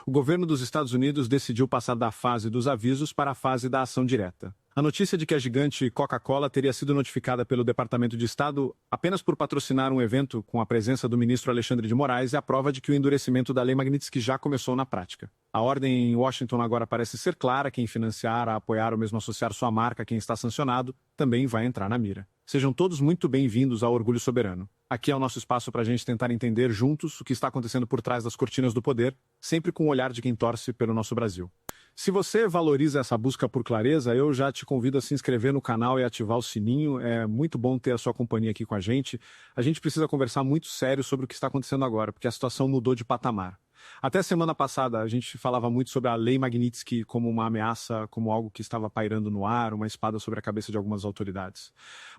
O governo dos Estados Unidos decidiu passar da fase dos avisos para a fase da ação direta. A notícia de que a gigante Coca-Cola teria sido notificada pelo Departamento de Estado apenas por patrocinar um evento com a presença do ministro Alexandre de Moraes é a prova de que o endurecimento da Lei Magnitsky já começou na prática. A ordem em Washington agora parece ser clara: quem financiar, apoiar ou mesmo associar sua marca a quem está sancionado também vai entrar na mira. Sejam todos muito bem-vindos ao Orgulho Soberano. Aqui é o nosso espaço para a gente tentar entender juntos o que está acontecendo por trás das cortinas do poder, sempre com o olhar de quem torce pelo nosso Brasil. Se você valoriza essa busca por clareza, eu já te convido a se inscrever no canal e ativar o sininho. É muito bom ter a sua companhia aqui com a gente. A gente precisa conversar muito sério sobre o que está acontecendo agora, porque a situação mudou de patamar. Até semana passada, a gente falava muito sobre a Lei Magnitsky como uma ameaça, como algo que estava pairando no ar, uma espada sobre a cabeça de algumas autoridades.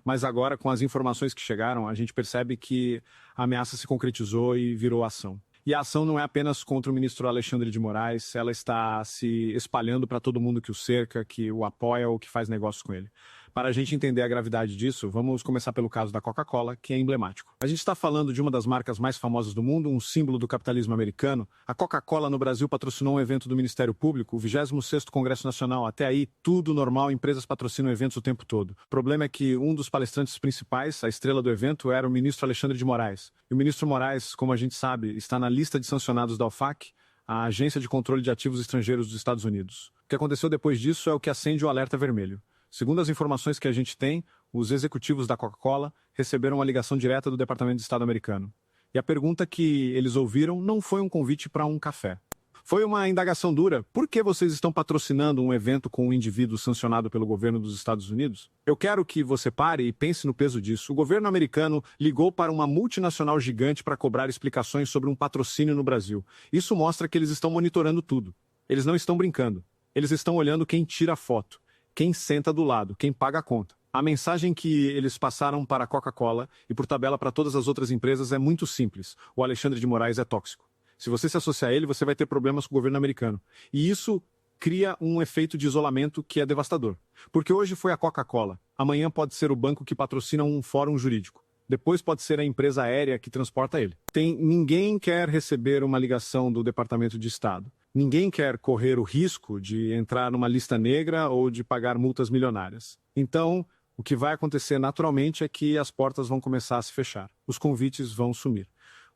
Mas agora, com as informações que chegaram, a gente percebe que a ameaça se concretizou e virou ação. E a ação não é apenas contra o ministro Alexandre de Moraes, ela está se espalhando para todo mundo que o cerca, que o apoia ou que faz negócios com ele. Para a gente entender a gravidade disso, vamos começar pelo caso da Coca-Cola, que é emblemático. A gente está falando de uma das marcas mais famosas do mundo, um símbolo do capitalismo americano. A Coca-Cola no Brasil patrocinou um evento do Ministério Público, o 26º Congresso Nacional. Até aí, tudo normal, empresas patrocinam eventos o tempo todo. O problema é que um dos palestrantes principais, a estrela do evento, era o ministro Alexandre de Moraes. E o ministro Moraes, como a gente sabe, está na lista de sancionados da OFAC, a Agência de Controle de Ativos Estrangeiros dos Estados Unidos. O que aconteceu depois disso é o que acende o alerta vermelho. Segundo as informações que a gente tem, os executivos da Coca-Cola receberam uma ligação direta do Departamento de Estado americano. E a pergunta que eles ouviram não foi um convite para um café. Foi uma indagação dura. Por que vocês estão patrocinando um evento com um indivíduo sancionado pelo governo dos Estados Unidos? Eu quero que você pare e pense no peso disso. O governo americano ligou para uma multinacional gigante para cobrar explicações sobre um patrocínio no Brasil. Isso mostra que eles estão monitorando tudo. Eles não estão brincando. Eles estão olhando quem tira a foto, quem senta do lado, quem paga a conta. A mensagem que eles passaram para a Coca-Cola e por tabela para todas as outras empresas é muito simples: o Alexandre de Moraes é tóxico. Se você se associar a ele, você vai ter problemas com o governo americano. E isso cria um efeito de isolamento que é devastador. Porque hoje foi a Coca-Cola, amanhã pode ser o banco que patrocina um fórum jurídico. Depois pode ser a empresa aérea que transporta ele. Ninguém quer receber uma ligação do Departamento de Estado. Ninguém quer correr o risco de entrar numa lista negra ou de pagar multas milionárias. Então, o que vai acontecer naturalmente é que as portas vão começar a se fechar. Os convites vão sumir.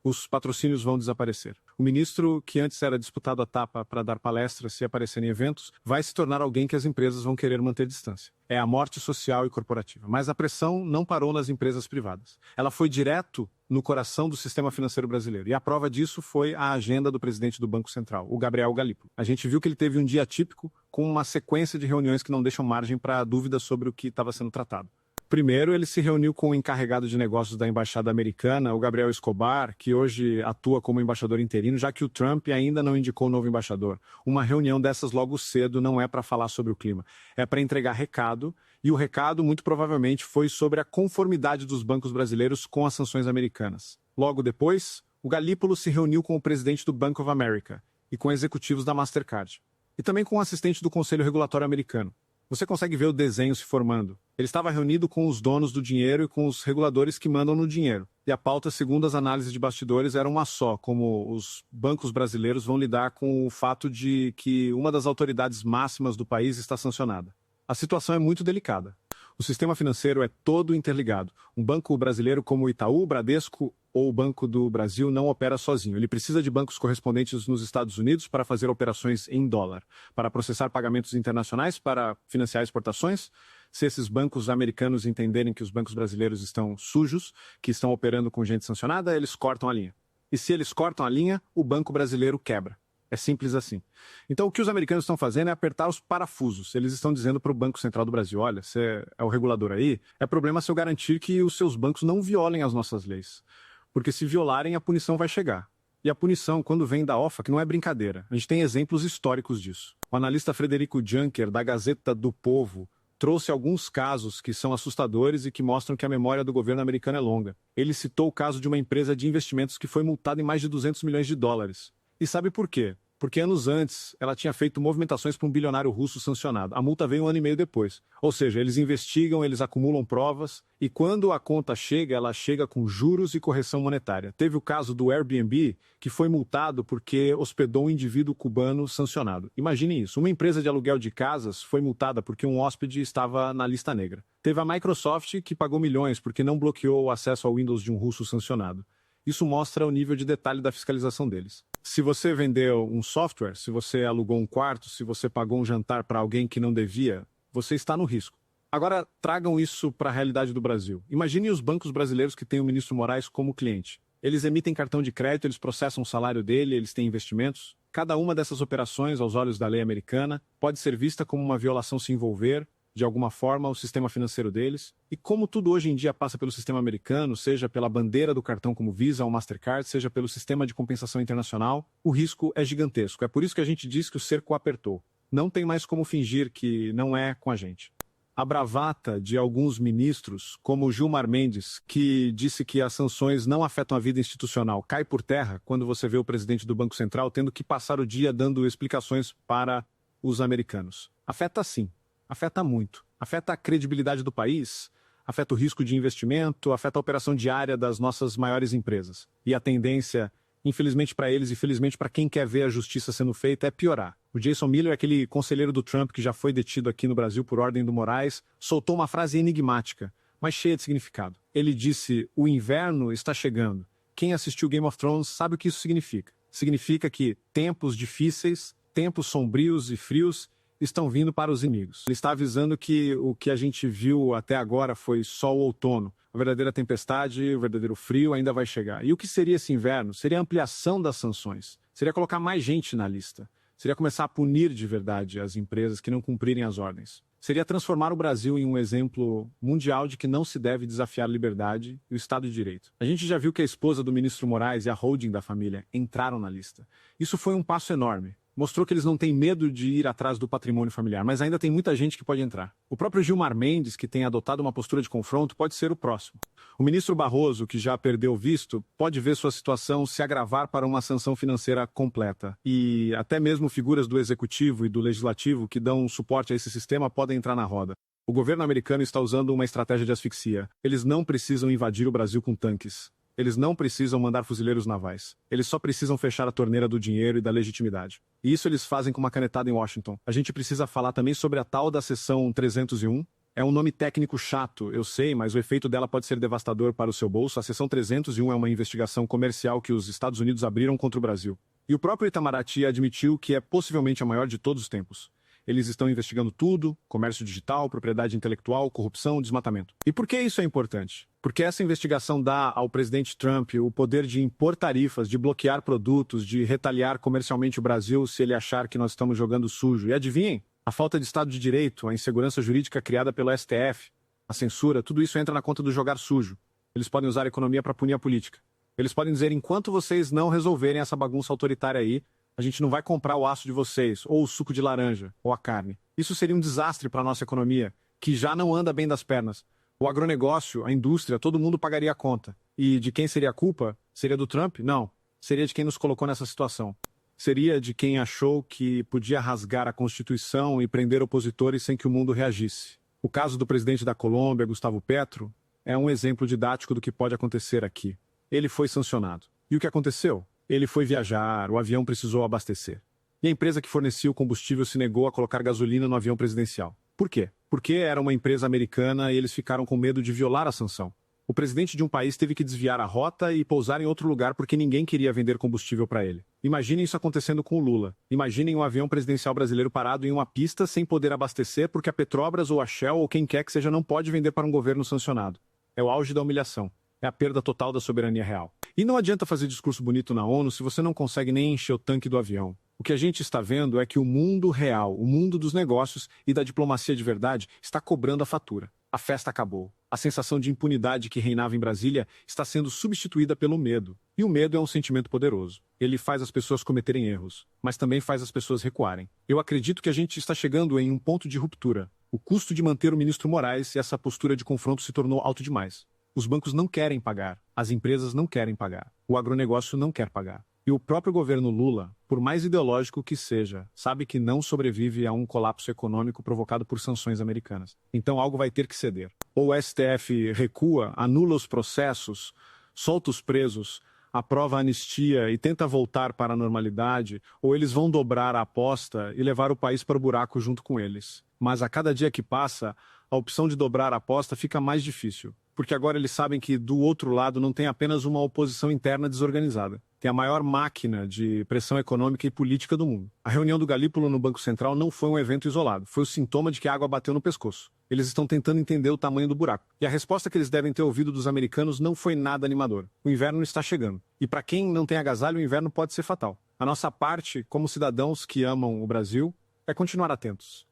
Os patrocínios vão desaparecer. O ministro, que antes era disputado a tapa para dar palestras e aparecer em eventos, vai se tornar alguém que as empresas vão querer manter distância. É a morte social e corporativa. Mas a pressão não parou nas empresas privadas. Ela foi direto no coração do sistema financeiro brasileiro. E a prova disso foi a agenda do presidente do Banco Central, o Gabriel Galípolo. A gente viu que ele teve um dia atípico, com uma sequência de reuniões que não deixam margem para dúvidas sobre o que estava sendo tratado. Primeiro, ele se reuniu com o encarregado de negócios da Embaixada Americana, o Gabriel Escobar, que hoje atua como embaixador interino, já que o Trump ainda não indicou o novo embaixador. Uma reunião dessas logo cedo não é para falar sobre o clima, é para entregar recado, e o recado, muito provavelmente, foi sobre a conformidade dos bancos brasileiros com as sanções americanas. Logo depois, o Galípolo se reuniu com o presidente do Bank of America e com executivos da Mastercard, e também com o assistente do Conselho Regulatório americano. Você consegue ver o desenho se formando. Ele estava reunido com os donos do dinheiro e com os reguladores que mandam no dinheiro. E a pauta, segundo as análises de bastidores, era uma só: como os bancos brasileiros vão lidar com o fato de que uma das autoridades máximas do país está sancionada. A situação é muito delicada. O sistema financeiro é todo interligado. Um banco brasileiro como o Itaú, o Bradesco ou o Banco do Brasil não opera sozinho. Ele precisa de bancos correspondentes nos Estados Unidos para fazer operações em dólar, para processar pagamentos internacionais, para financiar exportações. Se esses bancos americanos entenderem que os bancos brasileiros estão sujos, que estão operando com gente sancionada, eles cortam a linha. E se eles cortam a linha, o banco brasileiro quebra. É simples assim. Então, o que os americanos estão fazendo é apertar os parafusos. Eles estão dizendo para o Banco Central do Brasil: olha, você é o regulador aí, é problema se eu garantir que os seus bancos não violem as nossas leis. Porque se violarem, a punição vai chegar. E a punição, quando vem da OFAC, não é brincadeira. A gente tem exemplos históricos disso. O analista Frederico Juncker, da Gazeta do Povo, trouxe alguns casos que são assustadores e que mostram que a memória do governo americano é longa. Ele citou o caso de uma empresa de investimentos que foi multada em mais de 200 milhões de dólares. E sabe por quê? porque anos antes ela tinha feito movimentações para um bilionário russo sancionado. A multa veio um ano e meio depois. Ou seja, eles investigam, eles acumulam provas, e quando a conta chega, ela chega com juros e correção monetária. Teve o caso do Airbnb, que foi multado porque hospedou um indivíduo cubano sancionado. Imagine isso, uma empresa de aluguel de casas foi multada porque um hóspede estava na lista negra. Teve a Microsoft, que pagou milhões porque não bloqueou o acesso ao Windows de um russo sancionado. Isso mostra o nível de detalhe da fiscalização deles. Se você vendeu um software, se você alugou um quarto, se você pagou um jantar para alguém que não devia, você está no risco. Agora, tragam isso para a realidade do Brasil. Imagine os bancos brasileiros que têm o ministro Moraes como cliente. Eles emitem cartão de crédito, eles processam o salário dele, eles têm investimentos. Cada uma dessas operações, aos olhos da lei americana, pode ser vista como uma violação se envolver, de alguma forma, o sistema financeiro deles. E como tudo hoje em dia passa pelo sistema americano, seja pela bandeira do cartão como Visa ou Mastercard, seja pelo sistema de compensação internacional, o risco é gigantesco. É por isso que a gente diz que o cerco apertou. Não tem mais como fingir que não é com a gente. A bravata de alguns ministros, como Gilmar Mendes, que disse que as sanções não afetam a vida institucional, cai por terra quando você vê o presidente do Banco Central tendo que passar o dia dando explicações para os americanos. Afeta sim. Afeta muito. Afeta a credibilidade do país, afeta o risco de investimento, afeta a operação diária das nossas maiores empresas. E a tendência, infelizmente para eles e felizmente para quem quer ver a justiça sendo feita, é piorar. O Jason Miller, aquele conselheiro do Trump que já foi detido aqui no Brasil por ordem do Moraes, soltou uma frase enigmática, mas cheia de significado. Ele disse: "O inverno está chegando. Quem assistiu Game of Thrones sabe o que isso significa. Significa que tempos difíceis, tempos sombrios e frios estão vindo para os inimigos." Ele está avisando que o que a gente viu até agora foi só o outono. A verdadeira tempestade, o verdadeiro frio ainda vai chegar. E o que seria esse inverno? Seria a ampliação das sanções. Seria colocar mais gente na lista. Seria começar a punir de verdade as empresas que não cumprirem as ordens. Seria transformar o Brasil em um exemplo mundial de que não se deve desafiar a liberdade e o Estado de Direito. A gente já viu que a esposa do ministro Moraes e a holding da família entraram na lista. Isso foi um passo enorme. Mostrou que eles não têm medo de ir atrás do patrimônio familiar, mas ainda tem muita gente que pode entrar. O próprio Gilmar Mendes, que tem adotado uma postura de confronto, pode ser o próximo. O ministro Barroso, que já perdeu o visto, pode ver sua situação se agravar para uma sanção financeira completa. E até mesmo figuras do executivo e do legislativo que dão suporte a esse sistema podem entrar na roda. O governo americano está usando uma estratégia de asfixia. Eles não precisam invadir o Brasil com tanques. Eles não precisam mandar fuzileiros navais. Eles só precisam fechar a torneira do dinheiro e da legitimidade. E isso eles fazem com uma canetada em Washington. A gente precisa falar também sobre a tal da seção 301. É um nome técnico chato, eu sei, mas o efeito dela pode ser devastador para o seu bolso. A seção 301 é uma investigação comercial que os Estados Unidos abriram contra o Brasil. E o próprio Itamaraty admitiu que é possivelmente a maior de todos os tempos. Eles estão investigando tudo: comércio digital, propriedade intelectual, corrupção, desmatamento. E por que isso é importante? Porque essa investigação dá ao presidente Trump o poder de impor tarifas, de bloquear produtos, de retaliar comercialmente o Brasil se ele achar que nós estamos jogando sujo. E adivinhem? A falta de Estado de Direito, a insegurança jurídica criada pelo STF, a censura, tudo isso entra na conta do jogar sujo. Eles podem usar a economia para punir a política. Eles podem dizer: enquanto vocês não resolverem essa bagunça autoritária aí, a gente não vai comprar o aço de vocês, ou o suco de laranja, ou a carne. Isso seria um desastre para a nossa economia, que já não anda bem das pernas. O agronegócio, a indústria, todo mundo pagaria a conta. E de quem seria a culpa? Seria do Trump? Não. Seria de quem nos colocou nessa situação. Seria de quem achou que podia rasgar a Constituição e prender opositores sem que o mundo reagisse. O caso do presidente da Colômbia, Gustavo Petro, é um exemplo didático do que pode acontecer aqui. Ele foi sancionado. E o que aconteceu? Ele foi viajar, o avião precisou abastecer. E a empresa que fornecia o combustível se negou a colocar gasolina no avião presidencial. Por quê? Porque era uma empresa americana e eles ficaram com medo de violar a sanção. O presidente de um país teve que desviar a rota e pousar em outro lugar porque ninguém queria vender combustível para ele. Imaginem isso acontecendo com o Lula. Imaginem um avião presidencial brasileiro parado em uma pista sem poder abastecer porque a Petrobras ou a Shell ou quem quer que seja não pode vender para um governo sancionado. É o auge da humilhação. É a perda total da soberania real. E não adianta fazer discurso bonito na ONU se você não consegue nem encher o tanque do avião. O que a gente está vendo é que o mundo real, o mundo dos negócios e da diplomacia de verdade está cobrando a fatura. A festa acabou. A sensação de impunidade que reinava em Brasília está sendo substituída pelo medo. E o medo é um sentimento poderoso. Ele faz as pessoas cometerem erros, mas também faz as pessoas recuarem. Eu acredito que a gente está chegando em um ponto de ruptura. O custo de manter o ministro Moraes e essa postura de confronto se tornou alto demais. Os bancos não querem pagar, as empresas não querem pagar, o agronegócio não quer pagar. E o próprio governo Lula, por mais ideológico que seja, sabe que não sobrevive a um colapso econômico provocado por sanções americanas. Então algo vai ter que ceder. Ou o STF recua, anula os processos, solta os presos, aprova a anistia e tenta voltar para a normalidade, ou eles vão dobrar a aposta e levar o país para o buraco junto com eles. Mas a cada dia que passa, a opção de dobrar a aposta fica mais difícil, porque agora eles sabem que do outro lado não tem apenas uma oposição interna desorganizada. Tem a maior máquina de pressão econômica e política do mundo. A reunião do Galípolo no Banco Central não foi um evento isolado, foi o sintoma de que a água bateu no pescoço. Eles estão tentando entender o tamanho do buraco. E a resposta que eles devem ter ouvido dos americanos não foi nada animadora. O inverno está chegando. E para quem não tem agasalho, o inverno pode ser fatal. A nossa parte, como cidadãos que amam o Brasil, é continuar atentos.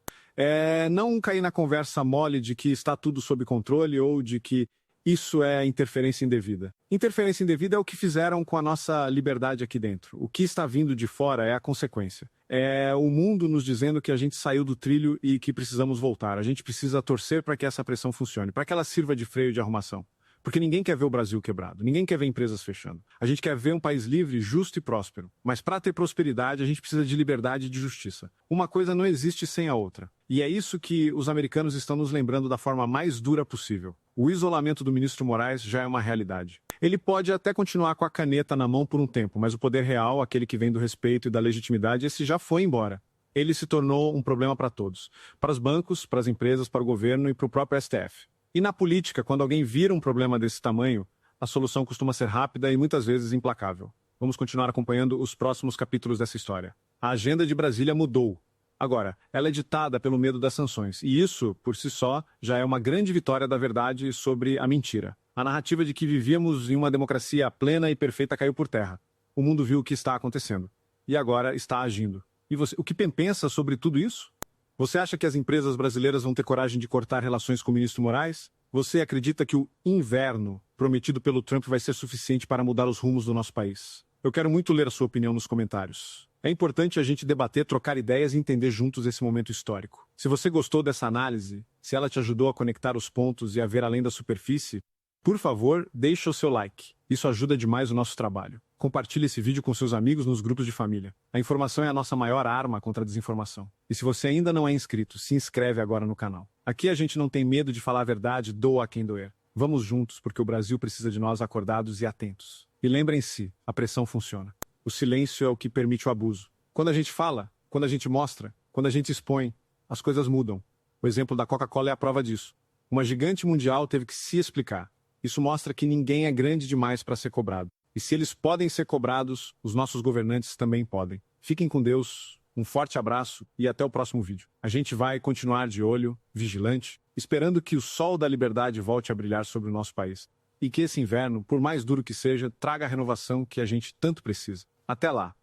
Não cair na conversa mole de que está tudo sob controle ou de que isso é interferência indevida. Interferência indevida é o que fizeram com a nossa liberdade aqui dentro. O que está vindo de fora é a consequência. É o mundo nos dizendo que a gente saiu do trilho e que precisamos voltar. A gente precisa torcer para que essa pressão funcione, para que ela sirva de freio de arrumação. Porque ninguém quer ver o Brasil quebrado, ninguém quer ver empresas fechando. A gente quer ver um país livre, justo e próspero. Mas para ter prosperidade, a gente precisa de liberdade e de justiça. Uma coisa não existe sem a outra. E é isso que os americanos estão nos lembrando da forma mais dura possível. O isolamento do ministro Moraes já é uma realidade. Ele pode até continuar com a caneta na mão por um tempo, mas o poder real, aquele que vem do respeito e da legitimidade, esse já foi embora. Ele se tornou um problema para todos. Para os bancos, para as empresas, para o governo e para o próprio STF. E na política, quando alguém vira um problema desse tamanho, a solução costuma ser rápida e muitas vezes implacável. Vamos continuar acompanhando os próximos capítulos dessa história. A agenda de Brasília mudou. Agora, ela é ditada pelo medo das sanções, e isso, por si só, já é uma grande vitória da verdade sobre a mentira. A narrativa de que vivíamos em uma democracia plena e perfeita caiu por terra. O mundo viu o que está acontecendo. E agora está agindo. E você, o que pensa sobre tudo isso? Você acha que as empresas brasileiras vão ter coragem de cortar relações com o ministro Moraes? Você acredita que o inverno prometido pelo Trump vai ser suficiente para mudar os rumos do nosso país? Eu quero muito ler a sua opinião nos comentários. É importante a gente debater, trocar ideias e entender juntos esse momento histórico. Se você gostou dessa análise, se ela te ajudou a conectar os pontos e a ver além da superfície, por favor, deixe o seu like. Isso ajuda demais o nosso trabalho. Compartilhe esse vídeo com seus amigos nos grupos de família. A informação é a nossa maior arma contra a desinformação. E se você ainda não é inscrito, se inscreve agora no canal. Aqui a gente não tem medo de falar a verdade, doa a quem doer. Vamos juntos, porque o Brasil precisa de nós acordados e atentos. E lembrem-se, a pressão funciona. O silêncio é o que permite o abuso. Quando a gente fala, quando a gente mostra, quando a gente expõe, as coisas mudam. O exemplo da Coca-Cola é a prova disso. Uma gigante mundial teve que se explicar. Isso mostra que ninguém é grande demais para ser cobrado. E se eles podem ser cobrados, os nossos governantes também podem. Fiquem com Deus, um forte abraço e até o próximo vídeo. A gente vai continuar de olho, vigilante, esperando que o sol da liberdade volte a brilhar sobre o nosso país. E que esse inverno, por mais duro que seja, traga a renovação que a gente tanto precisa. Até lá!